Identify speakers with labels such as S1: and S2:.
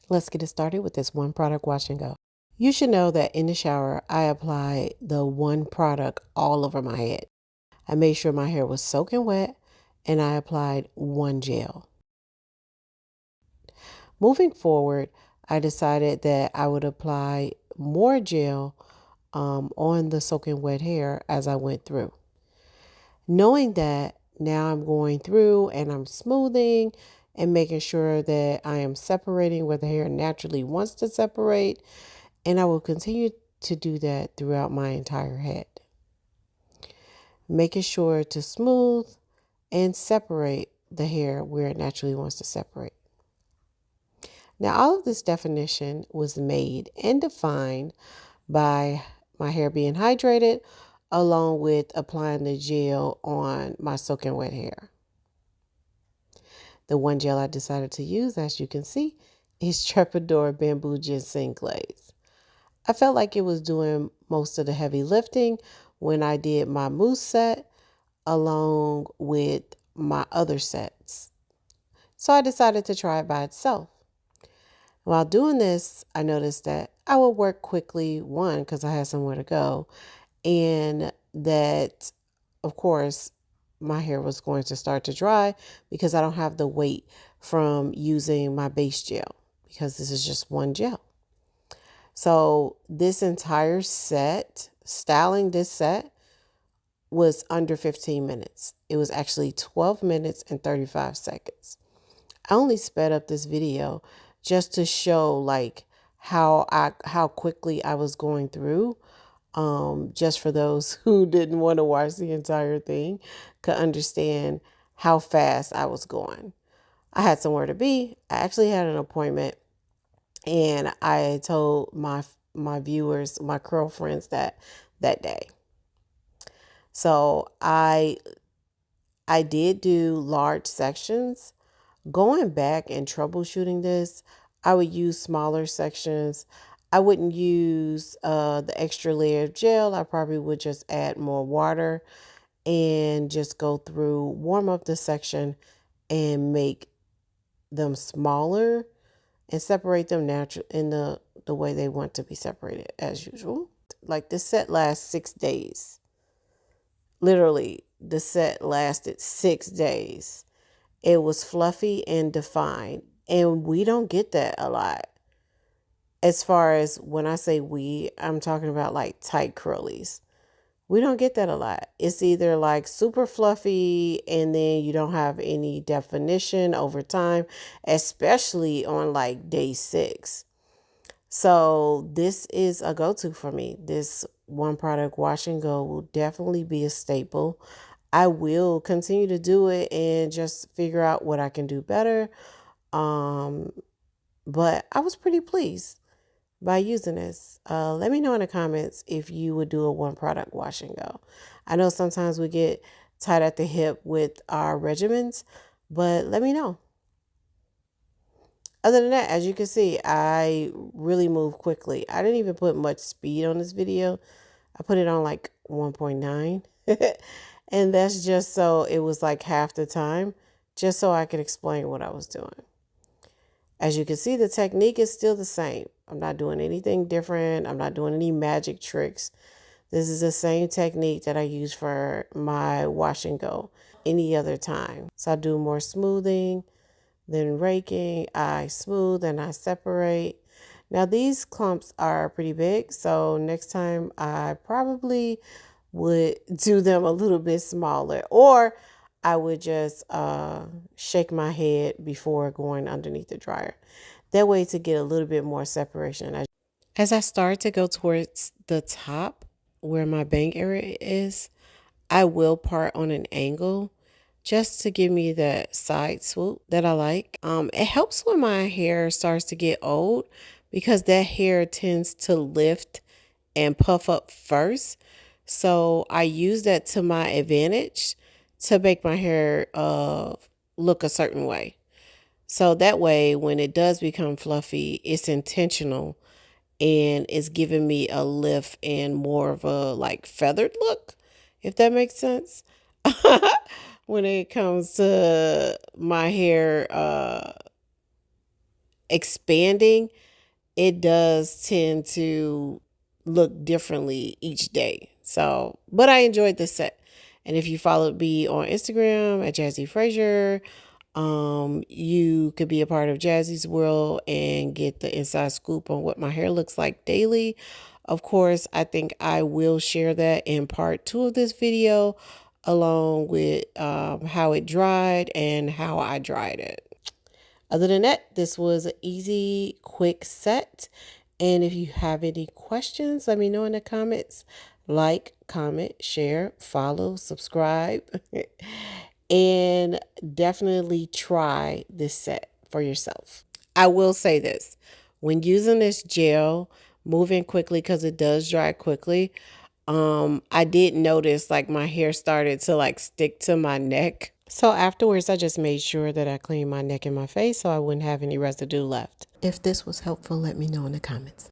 S1: Let's get it started with this one product wash and go. You should know that in the shower, I apply the one product all over my head. I made sure my hair was soaking wet and I applied one gel. Moving forward, I decided that I would apply more gel on the soaking wet hair as I went through. Knowing that, now I'm going through and I'm smoothing and making sure that I am separating where the hair naturally wants to separate. And I will continue to do that throughout my entire head. Making sure to smooth and separate the hair where it naturally wants to separate. Now, all of this definition was made and defined by my hair being hydrated, along with applying the gel on my soaking wet hair. The one gel I decided to use, as you can see, is Trepadora Bamboo Ginseng Glaze. I felt like it was doing most of the heavy lifting when I did my mousse set along with my other sets. So I decided to try it by itself. While doing this, I noticed that I would work quickly, one, because I had somewhere to go, and that, of course, my hair was going to start to dry because I don't have the weight from using my base gel, because this is just one gel. So this entire set, styling this set, was under 15 minutes. It was actually 12 minutes and 35 seconds. I only sped up this video just to show like how quickly I was going through. Just for those who didn't want to watch the entire thing could understand how fast I was going. I had somewhere to be. I actually had an appointment, and I told my viewers, my Curlfriends, that day. So I did do large sections. Going back and troubleshooting this, I would use smaller sections. I wouldn't use the extra layer of gel. I probably would just add more water and just go through, warm up the section and make them smaller and separate them natural in the way they want to be separated as usual. Like this set lasts 6 days. Literally, the set lasted 6 days. It was fluffy and defined, and we don't get that a lot. As far as when I say we, I'm talking about like tight curlies. We don't get that a lot. It's either like super fluffy and then you don't have any definition over time, especially on like day 6. So this is a go-to for me. This one product wash and go will definitely be a staple. I will continue to do it and just figure out what I can do better. But I was pretty pleased by using this. Let me know in the comments if you would do a one product wash and go. I know sometimes we get tight at the hip with our regimens, but let me know. Other than that, as you can see, I really move quickly. I didn't even put much speed on this video. I put it on like 1.9. And that's just so it was like half the time, just so I could explain what I was doing. As you can see, the technique is still the same. I'm not doing anything different. I'm not doing any magic tricks. This is the same technique that I use for my wash and go any other time. So I do more smoothing, then raking. I smooth and I separate. Now these clumps are pretty big, so next time I probably would do them a little bit smaller, or I would just shake my head before going underneath the dryer. That way to get a little bit more separation. As I start to go towards the top where my bang area is, I will part on an angle just to give me that side swoop that I like. It helps when my hair starts to get old because that hair tends to lift and puff up first. So I use that to my advantage to make my hair look a certain way. So that way, when it does become fluffy, it's intentional and it's giving me a lift and more of a like feathered look, if that makes sense. When it comes to my hair expanding, it does tend to look differently each day. So, but I enjoyed this set. And if you followed me on Instagram at Jazzy Frazier, you could be a part of Jazzy's world and get the inside scoop on what my hair looks like daily. Of course, I think I will share that in part 2 of this video, along with how it dried and how I dried it. Other than that, this was an easy, quick set. And if you have any questions, let me know in the comments. Like, comment, share, follow, subscribe, and definitely try this set for yourself. I will say this, when using this gel, moving quickly because it does dry quickly, I did notice like my hair started to like stick to my neck. So afterwards, I just made sure that I cleaned my neck and my face so I wouldn't have any residue left. If this was helpful, let me know in the comments.